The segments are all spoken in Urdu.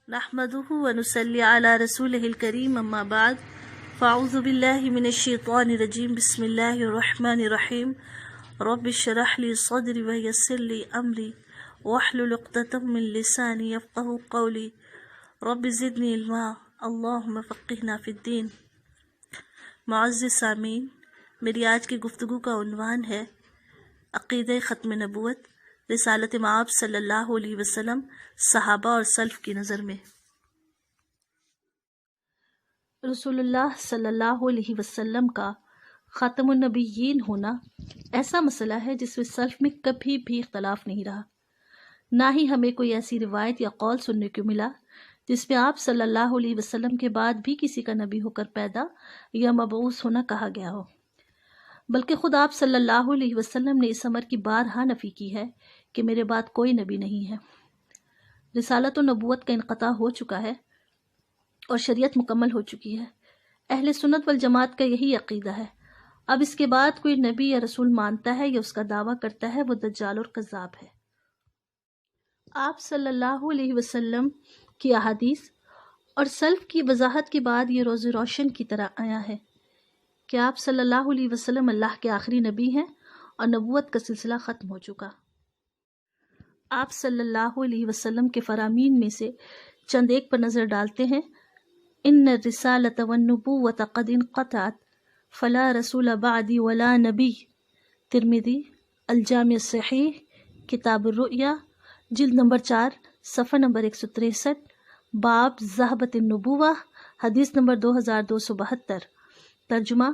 نحمده ونصلي على رسوله الكريم اما بعد فاعوذ بالله من الشيطان الرجيم بسم الله الرحمن الرحيم رب اشرح لي صدري ويسر لي امري واحلل عقدة من لساني يفقهوا قولي رب زدني علما اللهم فقهنا في الدين۔ معزز سامعین، میری آج کی گفتگو کا عنوان ہے عقیدہ ختم نبوت، رسالت مآب صلی اللہ علیہ وسلم، صحابہ اور سلف کی نظر میں۔ رسول اللہ صلی اللہ علیہ وسلم کا خاتم النبیین ہونا ایسا مسئلہ ہے جس میں سلف میں کبھی بھی اختلاف نہیں رہا، نہ ہی ہمیں کوئی ایسی روایت یا قول سننے کو ملا جس میں آپ صلی اللہ علیہ وسلم کے بعد بھی کسی کا نبی ہو کر پیدا یا مبعوث ہونا کہا گیا ہو، بلکہ خود آپ صلی اللہ علیہ وسلم نے اس امر کی بارہا نفی کی ہے کہ میرے بعد کوئی نبی نہیں ہے۔ رسالت و نبوت کا انقطاع ہو چکا ہے اور شریعت مکمل ہو چکی ہے۔ اہل سنت والجماعت کا یہی عقیدہ ہے۔ اب اس کے بعد کوئی نبی یا رسول مانتا ہے یا اس کا دعویٰ کرتا ہے وہ دجال اور کذاب ہے۔ آپ صلی اللہ علیہ وسلم کی احادیث اور سلف کی وضاحت کے بعد یہ روز روشن کی طرح آیا ہے کہ آپ صلی اللہ علیہ وسلم اللہ کے آخری نبی ہیں اور نبوت کا سلسلہ ختم ہو چکا۔ آپ صلی اللہ علیہ وسلم کے فرامین میں سے چند ایک پر نظر ڈالتے ہیں۔ ان الرسالۃ والنبوۃ قد انقطعت فلا رسول بعدی ولا نبی، ترمذی، الجامع الصحیح، کتاب الرؤیا، جلد نمبر 4، صفحہ نمبر 163، باب ذہبت النبوہ، حدیث نمبر 2272۔ ترجمہ: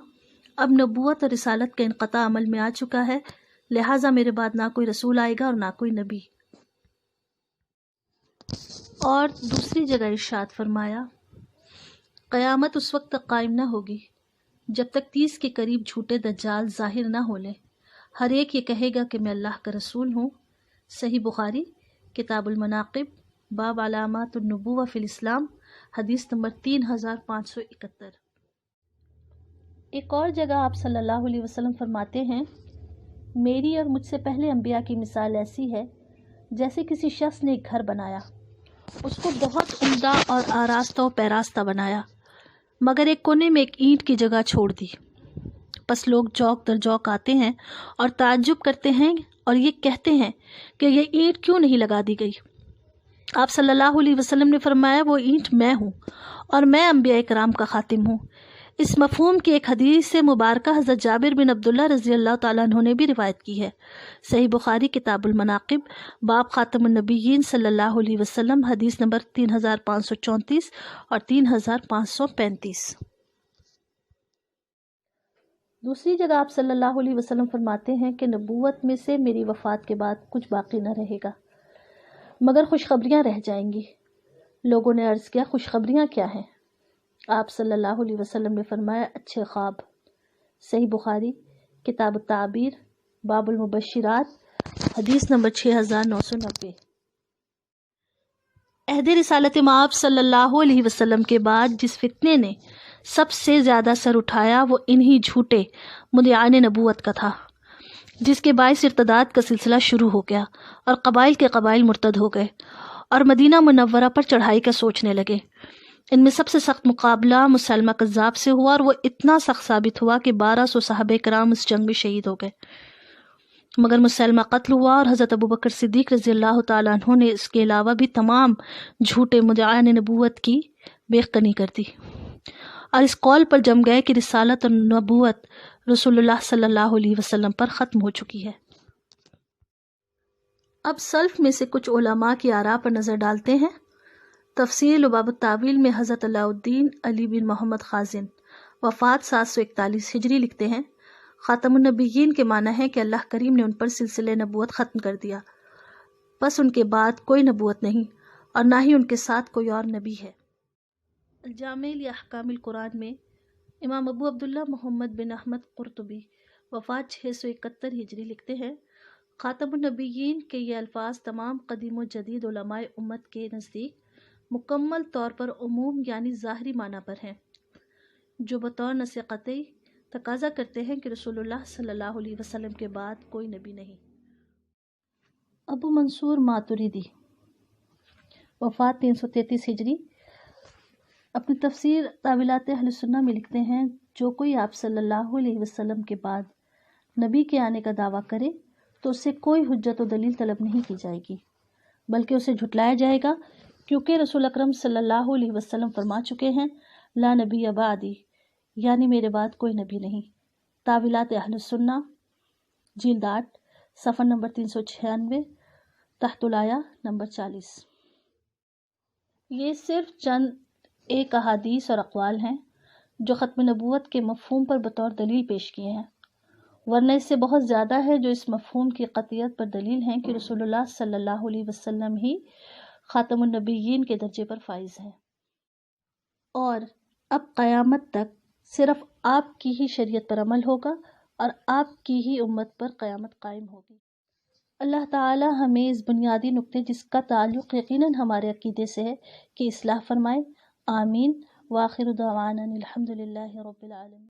اب نبوت اور رسالت کا انقطاع عمل میں آ چکا ہے، لہٰذا میرے بعد نہ کوئی رسول آئے گا اور نہ کوئی نبی۔ اور دوسری جگہ ارشاد فرمایا، قیامت اس وقت تک قائم نہ ہوگی جب تک 30 کے قریب جھوٹے دجال ظاہر نہ ہو لیں، ہر ایک یہ کہے گا کہ میں اللہ کا رسول ہوں۔ صحیح بخاری، کتاب المناقب، باب علامات النبوہ فی الاسلام، حدیث نمبر 3571۔ ایک اور جگہ آپ صلی اللہ علیہ وسلم فرماتے ہیں، میری اور مجھ سے پہلے انبیاء کی مثال ایسی ہے جیسے کسی شخص نے ایک گھر بنایا، اس کو بہت عمدہ اور آراستہ و پیراستہ بنایا، مگر ایک کونے میں ایک اینٹ کی جگہ چھوڑ دی۔ پس لوگ جوک در جوک آتے ہیں اور تعجب کرتے ہیں اور یہ کہتے ہیں کہ یہ اینٹ کیوں نہیں لگا دی گئی؟ آپ صلی اللہ علیہ وسلم نے فرمایا، وہ اینٹ میں ہوں اور میں انبیاء کرام کا خاتم ہوں۔ اس مفہوم کی ایک حدیث مبارکہ حضرت جابر بن عبداللہ رضی اللہ تعالیٰ عنہ نے بھی روایت کی ہے۔ صحیح بخاری، کتاب المناقب، باب خاتم النبیین صلی اللہ علیہ وسلم، حدیث نمبر 3534 اور 3535۔ دوسری جگہ آپ صلی اللہ علیہ وسلم فرماتے ہیں کہ نبوت میں سے میری وفات کے بعد کچھ باقی نہ رہے گا مگر خوشخبریاں رہ جائیں گی۔ لوگوں نے عرض کیا، خوشخبریاں کیا ہیں؟ آپ صلی اللہ علیہ وسلم نے فرمایا، اچھے خواب۔ صحیح بخاری، کتاب التعبیر، باب المبشرات، حدیث نمبر 6990۔ عہد رسالت مآب صلی اللہ علیہ وسلم کے بعد جس فتنے نے سب سے زیادہ سر اٹھایا وہ انہی جھوٹے مدعیان نبوت کا تھا، جس کے باعث ارتداد کا سلسلہ شروع ہو گیا اور قبائل کے قبائل مرتد ہو گئے اور مدینہ منورہ پر چڑھائی کا سوچنے لگے۔ ان میں سب سے سخت مقابلہ مسلمہ کذاب سے ہوا اور وہ اتنا سخت ثابت ہوا کہ 1200 صحابہ کرام اس جنگ میں شہید ہو گئے، مگر مسلمہ قتل ہوا اور حضرت ابوبکر صدیق رضی اللہ تعالیٰ عنہ نے اس کے علاوہ بھی تمام جھوٹے مدعیان نبوت کی بیخ کر دی اور اس قول پر جم گئے کہ رسالت اور نبوت رسول اللہ صلی اللہ علیہ وسلم پر ختم ہو چکی ہے۔ اب سلف میں سے کچھ علماء کی آراء پر نظر ڈالتے ہیں۔ تفسیر باب التاویل میں حضرت علاء الدین علی بن محمد خازن، وفات 741 ہجری، لکھتے ہیں، خاتم النبیین کے معنی ہے کہ اللہ کریم نے ان پر سلسلہ نبوت ختم کر دیا، بس ان کے بعد کوئی نبوت نہیں اور نہ ہی ان کے ساتھ کوئی اور نبی ہے۔ الجامع لاحکام القرآن میں امام ابو عبداللہ محمد بن احمد قرطبی، وفات 671 ہجری، لکھتے ہیں، خاتم النبیین کے یہ الفاظ تمام قدیم و جدید علماء امت کے نزدیک مکمل طور پر عموم یعنی ظاہری معنی پر ہیں، جو بطور نص قطعی تقاضا کرتے ہیں کہ رسول اللہ صلی اللہ علیہ وسلم کے بعد کوئی نبی نہیں۔ ابو منصور ماتریدی، وفات 333 ہجری۔ اپنی تفسیر تاویلات اہل سنہ میں لکھتے ہیں جو کوئی آپ صلی اللہ علیہ وسلم کے بعد نبی کے آنے کا دعویٰ کرے تو اس سے کوئی حجت و دلیل طلب نہیں کی جائے گی بلکہ اسے جھٹلایا جائے گا، کیونکہ رسول اکرم صلی اللہ علیہ وسلم فرما چکے ہیں لا نبی بعدی، یعنی میرے بعد کوئی نبی نہیں۔ تاویلات اہل سنہ جلد 8 صفحہ نمبر 396 تحت الآیہ نمبر 40۔ یہ صرف چند ایک احادیث اور اقوال ہیں جو ختم نبوت کے مفہوم پر بطور دلیل پیش کیے ہیں، ورنہ اس سے بہت زیادہ ہے جو اس مفہوم کی قطعیت پر دلیل ہیں کہ رسول اللہ صلی اللہ علیہ وسلم ہی خاتم النبیین کے درجے پر فائز ہیں، اور اب قیامت تک صرف آپ کی ہی شریعت پر عمل ہوگا اور آپ کی ہی امت پر قیامت قائم ہوگی۔ اللہ تعالی ہمیں اس بنیادی نقطے جس کا تعلق یقیناً ہمارے عقیدے سے ہے کی اصلاح فرمائے۔ آمین۔ وآخر دعوانا الحمد للہ رب العالمین۔